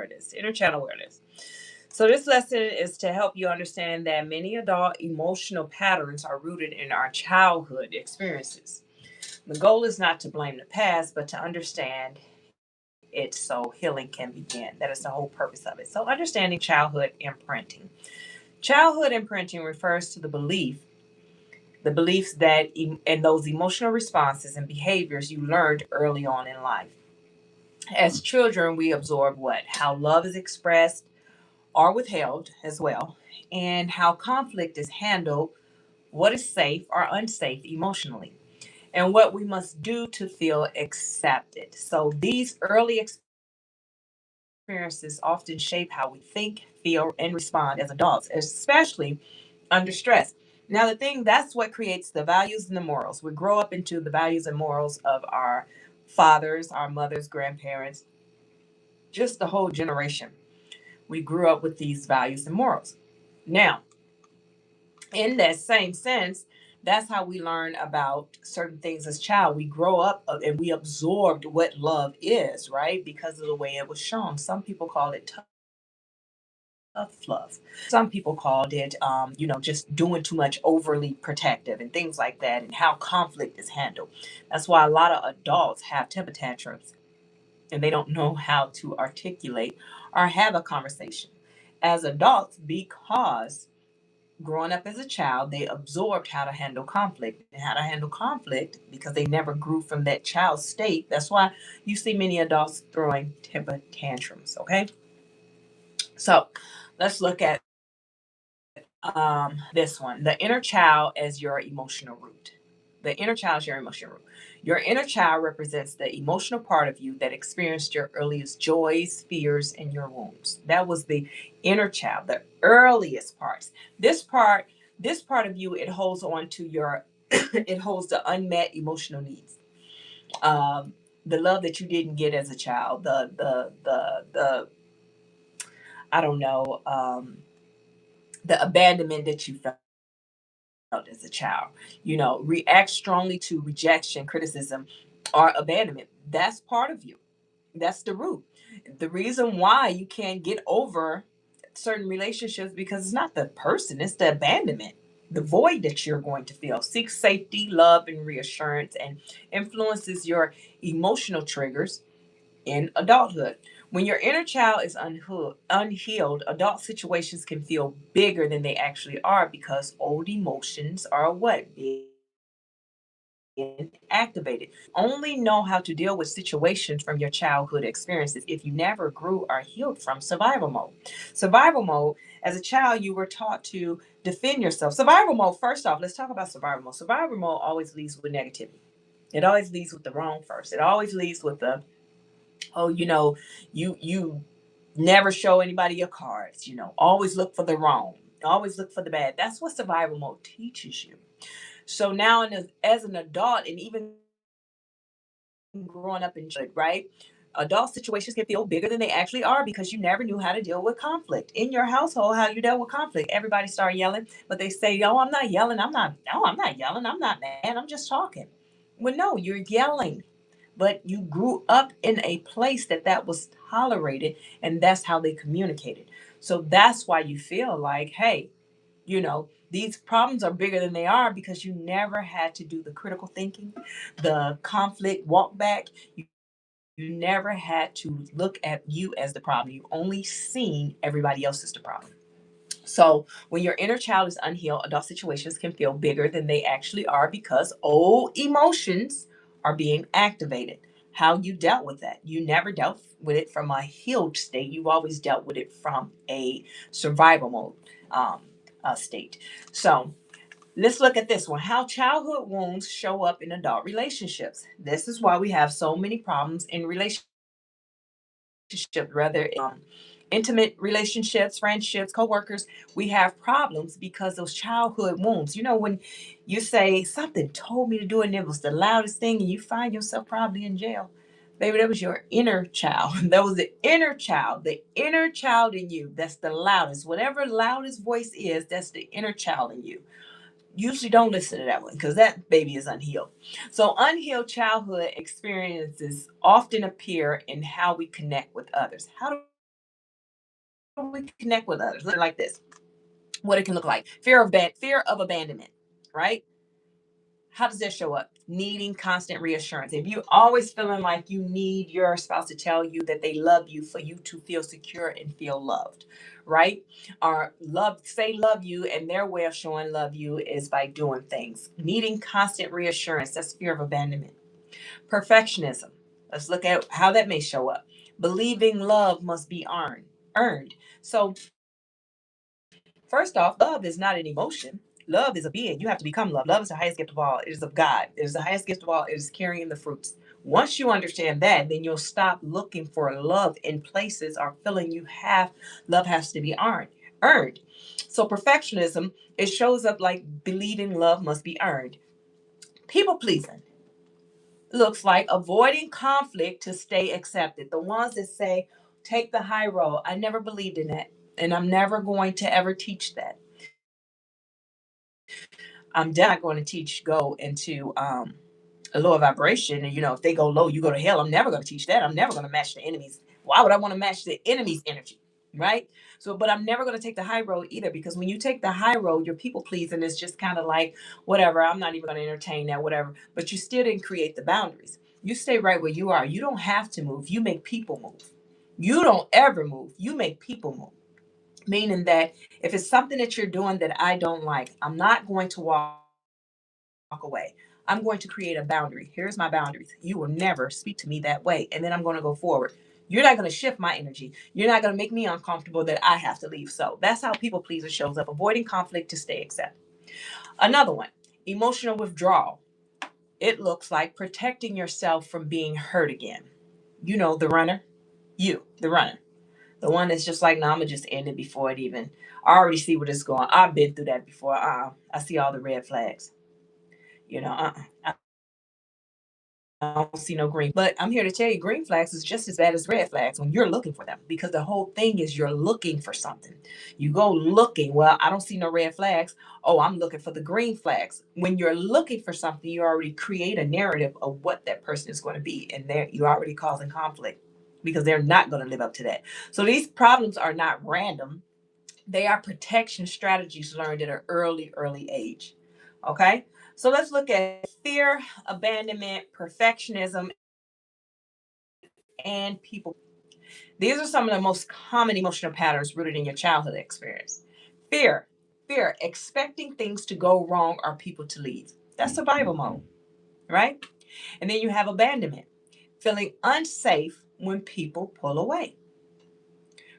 awareness. Inner child awareness. So, this lesson is to help you understand that many adult emotional patterns are rooted in our childhood experiences. The goal is not to blame the past, but to understand it so healing can begin. That is the whole purpose of it. So, understanding childhood imprinting. Childhood imprinting refers to the beliefs that and those emotional responses and behaviors you learned early on in life. As children, we absorb what? How love is expressed or withheld as well, and how conflict is handled, what is safe or unsafe emotionally, and what we must do to feel accepted. So these early experiences often shape how we think, feel, and respond as adults, especially under stress. Now, the thing that's what creates the values and the morals. We grow up into the values and morals of our fathers, our mothers, grandparents, just the whole generation. We grew up with these values and morals. Now, in that same sense, that's how we learn about certain things as child. We grow up and we absorbed what love is, right? Because of the way it was shown. Some people call it tough love. Some people called it, just doing too much, overly protective, and things like that, and how conflict is handled. That's why a lot of adults have temper tantrums and they don't know how to articulate or have a conversation as adults because growing up as a child, they absorbed how to handle conflict and how to handle conflict because they never grew from that child state. That's why you see many adults throwing temper tantrums. Okay, so let's look at this one: the inner child as your emotional root. The inner child is your emotional root. Your inner child represents the emotional part of you that experienced your earliest joys, fears, and your wounds. That was the inner child, the earliest parts. This part, this part of you, it holds on to your, it holds the unmet emotional needs. The love that you didn't get as a child, the I don't know, the abandonment that you felt as a child, react strongly to rejection, criticism, or abandonment. That's part of you. That's the root. The reason why you can't get over certain relationships because it's not the person, it's the abandonment, the void that you're going to feel. Seek safety, love, and reassurance, and influences your emotional triggers in adulthood. When your inner child is unhealed, adult situations can feel bigger than they actually are because old emotions are what? Being activated. Only know how to deal with situations from your childhood experiences if you never grew or healed from survival mode. Survival mode, as a child, you were taught to defend yourself. Survival mode, first off, let's talk about survival mode. Survival mode always leads with negativity. It always leads with the wrong first. It always leads with the, oh, you never show anybody your cards, always look for the wrong, always look for the bad. That's what survival mode teaches you. So now, as an adult, and even growing up in childhood, right? Adult situations can feel bigger than they actually are because you never knew how to deal with conflict in your household. How you dealt with conflict? Everybody start yelling, but they say, "No, I'm not yelling. I'm not. No, I'm not yelling. I'm not mad. I'm just talking." Well, no, you're yelling, but you grew up in a place that was tolerated, and that's how they communicated. So that's why you feel like, hey, these problems are bigger than they are because you never had to do the critical thinking, the conflict walk back. You never had to look at you as the problem. You've only seen everybody else as the problem. So when your inner child is unhealed, adult situations can feel bigger than they actually are because old emotions are being activated. How you dealt with that? You never dealt with it from a healed state. You've always dealt with it from a survival mode state. So let's look at this one: how childhood wounds show up in adult relationships. This is why we have so many problems in relationships, whether intimate relationships, friendships, co-workers. We have problems because those childhood wounds. When you say something told me to do it and it was the loudest thing, and you find yourself probably in jail. Baby, that was your inner child. That was the inner child in you. That's the loudest. Whatever loudest voice is, that's the inner child in you. Usually don't listen to that one because that baby is unhealed. So, unhealed childhood experiences often appear in how we connect with others. How do do we connect with others? Look like this. What it can look like. Fear of abandonment, right? How does that show up? Needing constant reassurance. If you always feeling like you need your spouse to tell you that they love you for you to feel secure and feel loved, right? Or love you, and their way of showing love you is by doing things. Needing constant reassurance. That's fear of abandonment. Perfectionism. Let's look at how that may show up. Believing love must be earned. So first off, love is not an emotion. Love is a being. You have to become love. Love is the highest gift of all. It is of God. It is the highest gift of all. It is carrying the fruits. Once you understand that, then you'll stop looking for love in places or feeling you have. Love has to be earned. So perfectionism, it shows up like believing love must be earned. People pleasing looks like avoiding conflict to stay accepted. The ones that say, take the high road. I never believed in that. And I'm never going to ever teach that. I'm definitely not going to teach go into a lower vibration. And if they go low, you go to hell. I'm never going to teach that. I'm never going to match the enemy's. Why would I want to match the enemy's energy? Right. So, but I'm never going to take the high road either, because when you take the high road, your people pleasing is just kind of like, whatever, I'm not even going to entertain that, whatever. But you still didn't create the boundaries. You stay right where you are. You don't have to move. You make people move. You don't ever move. You make people move. Meaning that if it's something that you're doing that I don't like, I'm not going to walk away. I'm going to create a boundary. Here's my boundaries. You will never speak to me that way. And then I'm going to go forward. You're not going to shift my energy. You're not going to make me uncomfortable that I have to leave. So that's how people pleaser shows up, avoiding conflict to stay accepted. Another one, emotional withdrawal. It looks like protecting yourself from being hurt again. The runner. The runner. The one that's just like, no, I'm going to just end it before it even. I already see where this is going. I've been through that before. I see all the red flags. I don't see no green. But I'm here to tell you, green flags is just as bad as red flags when you're looking for them, because the whole thing is you're looking for something. You go looking, well, I don't see no red flags. Oh, I'm looking for the green flags. When you're looking for something, you already create a narrative of what that person is going to be. And there you're already causing conflict because they're not going to live up to that. So these problems are not random. They are protection strategies learned at an early age. Okay? So let's look at fear, abandonment, perfectionism, and people. These are some of the most common emotional patterns rooted in your childhood experience. Fear, expecting things to go wrong or people to leave. That's survival mode, right? And then you have abandonment, feeling unsafe when people pull away.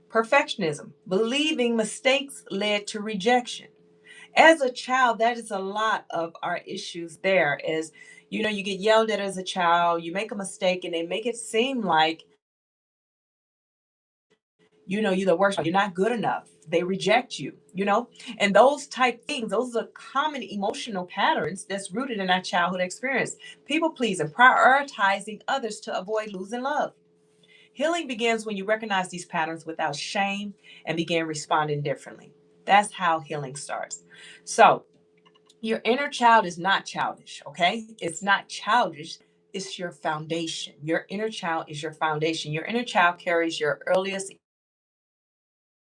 Perfectionism, believing mistakes led to rejection. As a child, that is a lot of our issues there. Is you get yelled at as a child, you make a mistake, and they make it seem like you're the worst, you're not good enough, they reject you. And those type things, those are common emotional patterns that's rooted in our childhood experience. People pleasing, prioritizing others to avoid losing love. Healing begins when you recognize these patterns without shame and begin responding differently. That's how healing starts. So your inner child is not childish, okay? It's not childish. It's your foundation. Your inner child is your foundation. Your inner child carries your earliest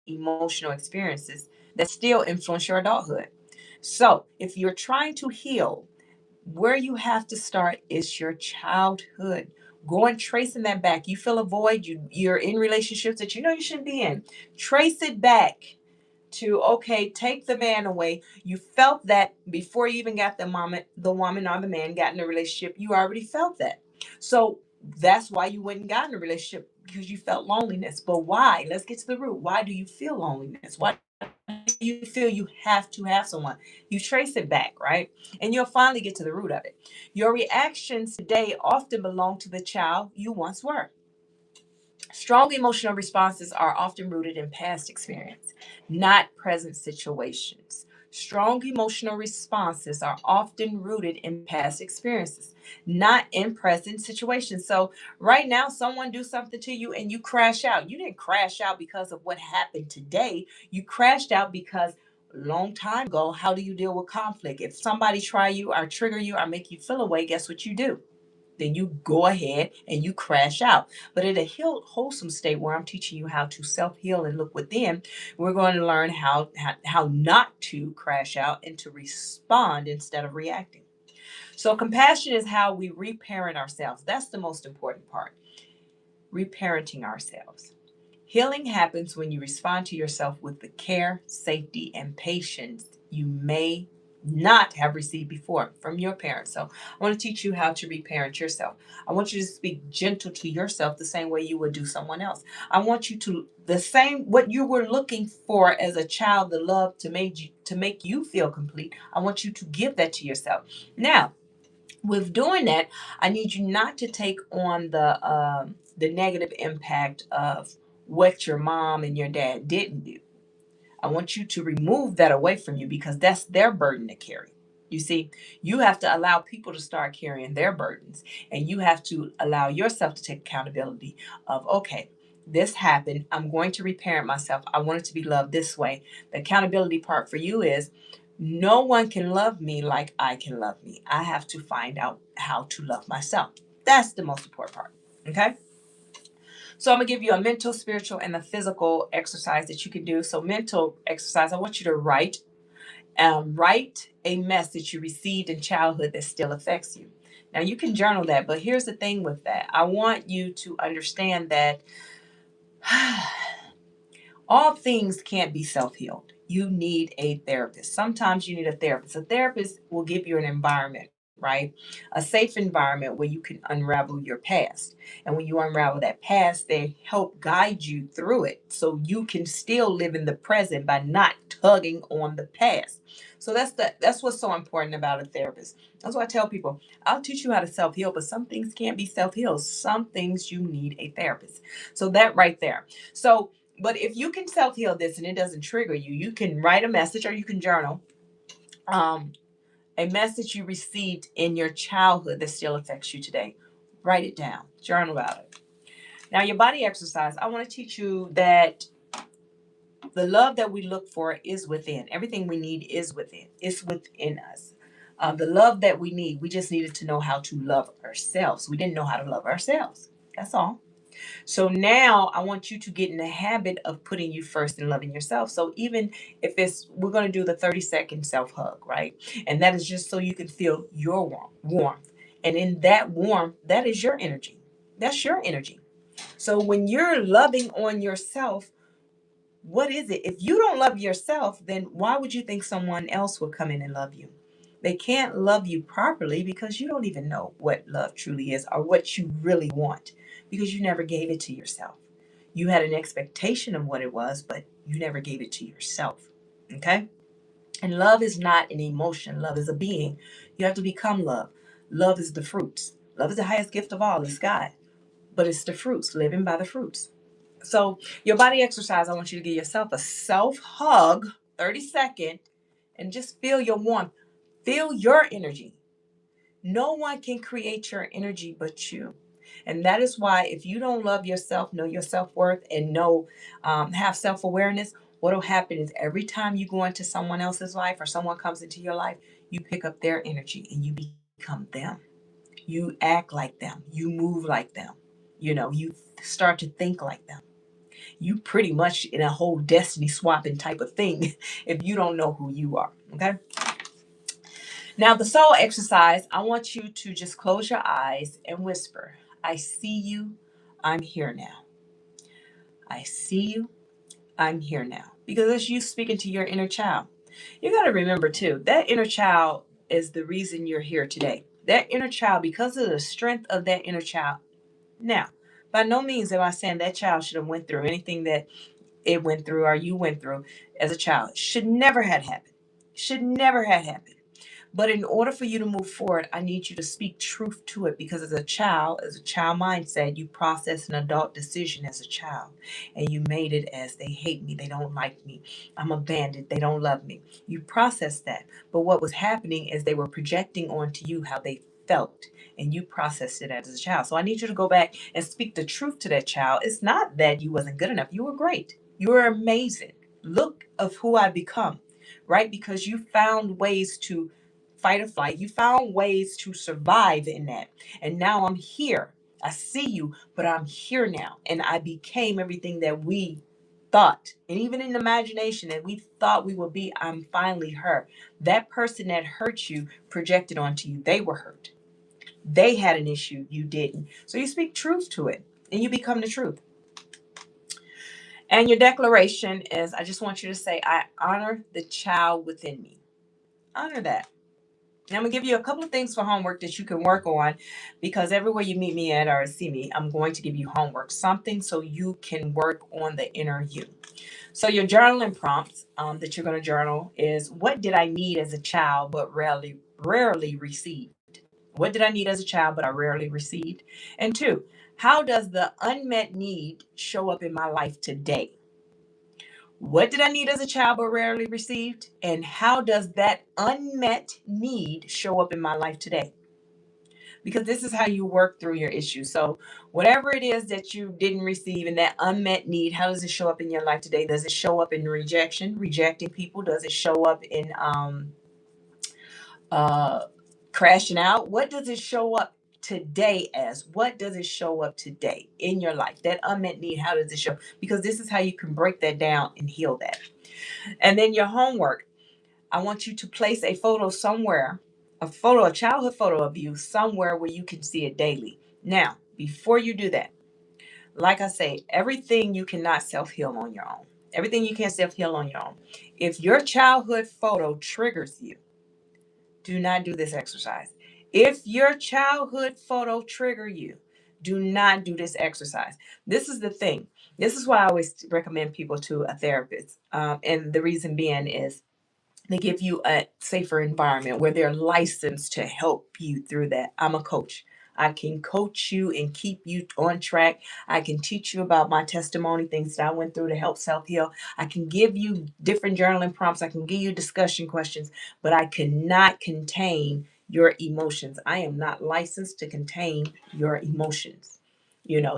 emotional experiences that still influence your adulthood. So, if you're trying to heal, where you have to start is your childhood. Going tracing that back. You feel a void, you're in relationships that you know you shouldn't be in. Trace it back to, okay, take the man away. You felt that before you even got the woman or the man got in a relationship. You already felt that. So that's why you went and got in a relationship, because you felt loneliness. But why? Let's get to the root. Why do you feel loneliness? Why do you feel you have to have someone? You trace it back, right? And you'll finally get to the root of it. Your reactions today often belong to the child you once were. Strong emotional responses are often rooted in past experience, not present situations. Strong emotional responses are often rooted in past experiences, not in present situations. So, right now, someone do something to you and you crash out. You didn't crash out because of what happened today. You crashed out because a long time ago. How do you deal with conflict? If somebody try you or trigger you or make you feel away, guess what you do? then you go ahead and you crash out. But in a wholesome state where I'm teaching you how to self-heal and look within, we're going to learn how not to crash out and to respond instead of reacting. So compassion is how we reparent ourselves. That's the most important part. Reparenting ourselves. Healing happens when you respond to yourself with the care, safety, and patience you may not have received before from your parents. So I want to teach you how to reparent yourself. I want you to speak gentle to yourself the same way you would do someone else. I want you to the same what you were looking for as a child, the love to make you feel complete. I want you to give that to yourself. Now, with doing that, I need you not to take on the negative impact of what your mom and your dad didn't do. I want you to remove that away from you because that's their burden to carry. You see, you have to allow people to start carrying their burdens, and you have to allow yourself to take accountability of, okay, this happened. I'm going to reparent myself. I want it to be loved this way. The accountability part for you is no one can love me like I can love me. I have to find out how to love myself. That's the most important part. Okay? So I'm gonna give you a mental, spiritual, and a physical exercise that you can do. So mental exercise, I want you to write a message you received in childhood that still affects you. Now you can journal that, but here's the thing with that. I want you to understand that all things can't be self-healed. You need a therapist. Sometimes you need a therapist. A therapist will give you an environment, right? A safe environment where you can unravel your past. And when you unravel that past, they help guide you through it so you can still live in the present by not tugging on the past. So that's what's so important about a therapist. That's why I tell people, I'll teach you how to self-heal, but some things can't be self-healed. Some things you need a therapist. So that right there. So but if you can self heal this and it doesn't trigger you, you can write a message or you can journal um, a message you received in your childhood that still affects you today. Write it down, journal about it. Now, your body exercise, I want to teach you that the love that we look for is within. Everything we need is within, it's within us. The love that we need, we just needed to know how to love ourselves. We didn't know how to love ourselves. That's all. So now I want you to get in the habit of putting you first and loving yourself. So even if we're going to do the 30-second self hug, right? And that is just so you can feel your warmth. And in that warmth, that is your energy. That's your energy. So when you're loving on yourself, what is it? If you don't love yourself, then why would you think someone else will come in and love you? They can't love you properly because you don't even know what love truly is or what you really want because you never gave it to yourself. You had an expectation of what it was, but you never gave it to yourself. Okay? And love is not an emotion, love is a being. You have to become love. Love is the fruits. Love is the highest gift of all, it's God. But it's the fruits, living by the fruits. So, your body exercise, I want you to give yourself a self hug, 30-second, and just feel your warmth. Feel your energy. No one can create your energy but you. And that is why, if you don't love yourself, know your self worth, and have self awareness, what will happen is every time you go into someone else's life or someone comes into your life, you pick up their energy and you become them. You act like them. You move like them. You start to think like them. You pretty much in a whole destiny swapping type of thing if you don't know who you are. Okay. Now, the soul exercise, I want you to just close your eyes and whisper, I see you. I'm here now. I see you. I'm here now. Because it's you speaking to your inner child. You got to remember, too, that inner child is the reason you're here today. That inner child, because of the strength of that inner child. Now, by no means am I saying that child should have went through anything that it went through or you went through as a child. Should never had happened. Should never had happened. But in order for you to move forward, I need you to speak truth to it because as a child mindset, you process an adult decision as a child and you made it as they hate me, they don't like me, I'm abandoned, they don't love me. You processed that. But what was happening is they were projecting onto you how they felt and you processed it as a child. So I need you to go back and speak the truth to that child. It's not that you wasn't good enough. You were great. You were amazing. Look of who I become, right? Because you found ways to fight or flight. You found ways to survive in that. And now I'm here. I see you, but I'm here now. And I became everything that we thought. And even in imagination that we thought we would be, I'm finally her. That person that hurt you projected onto you. They were hurt. They had an issue, you didn't. So you speak truth to it and you become the truth. And your declaration is, I just want you to say, I honor the child within me. Honor that. I'm gonna give you a couple of things for homework that you can work on, because everywhere you meet me at or see me, I'm going to give you homework, something so you can work on the inner you. So your journaling prompts that you're going to journal is, what did I need as a child but rarely received? What did I need as a child but I rarely received? And two, how does the unmet need show up in my life today? What did I need as a child but rarely received? And how does that unmet need show up in my life today? Because this is how you work through your issues. So, whatever it is that you didn't receive and that unmet need, how does it show up in your life today? Does it show up in rejection, rejecting people? Does it show up in uh, crashing out? What does it show up today as? What does it show up today in your life? That unmet need, how does it show? Because this is how you can break that down and heal that. And then your homework, I want you to place a photo somewhere, a childhood photo of you somewhere where you can see it daily. Now, before you do that, like I say, everything you cannot self heal on your own. Everything you can't self heal on your own. If your childhood photo triggers you, do not do this exercise. If your childhood photo trigger you, do not do this exercise. This is the thing. This is why I always recommend people to a therapist. And the reason being is, they give you a safer environment where they're licensed to help you through that. I'm a coach. I can coach you and keep you on track. I can teach you about my testimony, things that I went through to help self heal. I can give you different journaling prompts. I can give you discussion questions, but I cannot contain your emotions. I am not licensed to contain your emotions,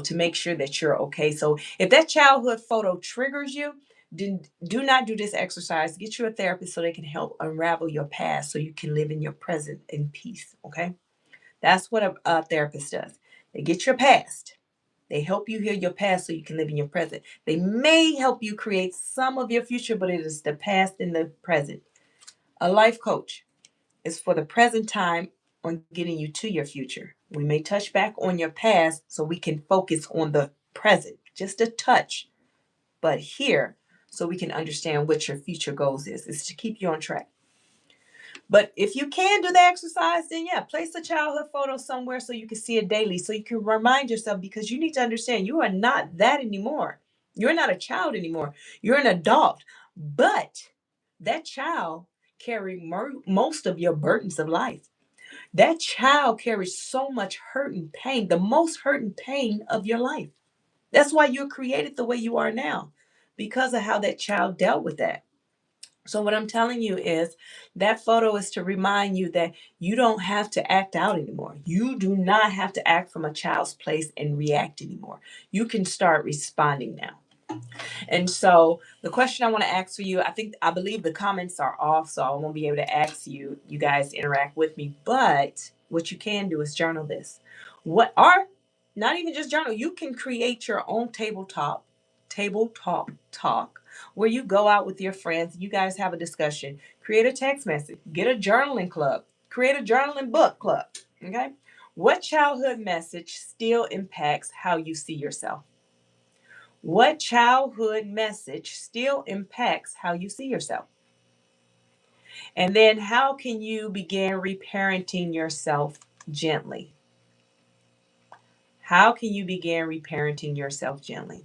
to make sure that you're okay. So if that childhood photo triggers you, do not do this exercise. Get you a therapist so they can help unravel your past so you can live in your present in peace. Okay. That's what a therapist does. They get your past. They help you heal your past so you can live in your present. They may help you create some of your future, but it is the past and the present. A life coach is for the present time on getting you to your future. We may touch back on your past so we can focus on the present, just a touch, but here, so we can understand what your future goals is to keep you on track. But if you can do the exercise, then yeah, place a childhood photo somewhere so you can see it daily, so you can remind yourself, because you need to understand you are not that anymore. You're not a child anymore. You're an adult. But that child carried most of your burdens of life. That child carries so much hurt and pain, the most hurt and pain of your life. That's why you're created the way you are now, because of how that child dealt with that. So, what I'm telling you is, that photo is to remind you that you don't have to act out anymore. You do not have to act from a child's place and react anymore. You can start responding now. And so the question I want to ask for you, I believe the comments are off, so I won't be able to ask you guys to interact with me. But what you can do is journal this. What are Not even just journal, you can create your own tabletop talk where you go out with your friends, you guys have a discussion, create a text message, get a journaling club, create a journaling book club. Okay? What childhood message still impacts how you see yourself? What childhood message still impacts how you see yourself? And then how can you begin reparenting yourself gently? How can you begin reparenting yourself gently?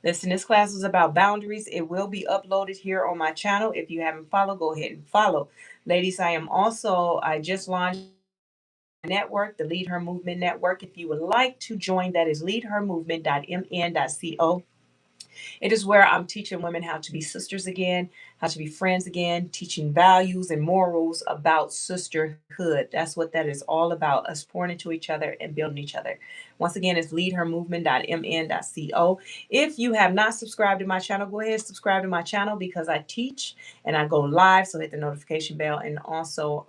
Listen, this class was about boundaries. It will be uploaded here on my channel. If you haven't followed, go ahead and follow. Ladies, I just launched network, the Lead Her Movement Network. If you would like to join, that is leadhermovement.mn.co. It is where I'm teaching women how to be sisters again, how to be friends again, teaching values and morals about sisterhood. That's what that is all about, us pouring into each other and building each other. Once again, it's leadhermovement.mn.co. If you have not subscribed to my channel, go ahead and subscribe to my channel because I teach and I go live. So hit the notification bell and also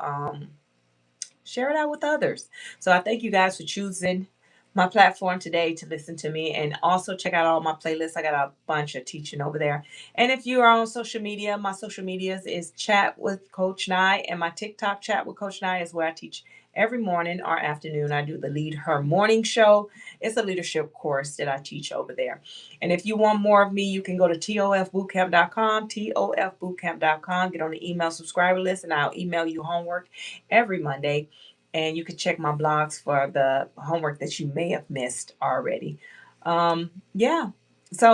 share it out with others. So I thank you guys for choosing my platform today to listen to me, and also check out all my playlists. I got a bunch of teaching over there. And if you are on social media, my social medias is Chat with Coach Nye, and my TikTok Chat with Coach Nye is where I teach every morning or afternoon. I do the Lead Her Morning Show. It's a leadership course that I teach over there. And if you want more of me, you can go to tofbootcamp.com, tofbootcamp.com, get on the email subscriber list, and I'll email you homework every Monday, and you can check my blogs for the homework that you may have missed already. Yeah. So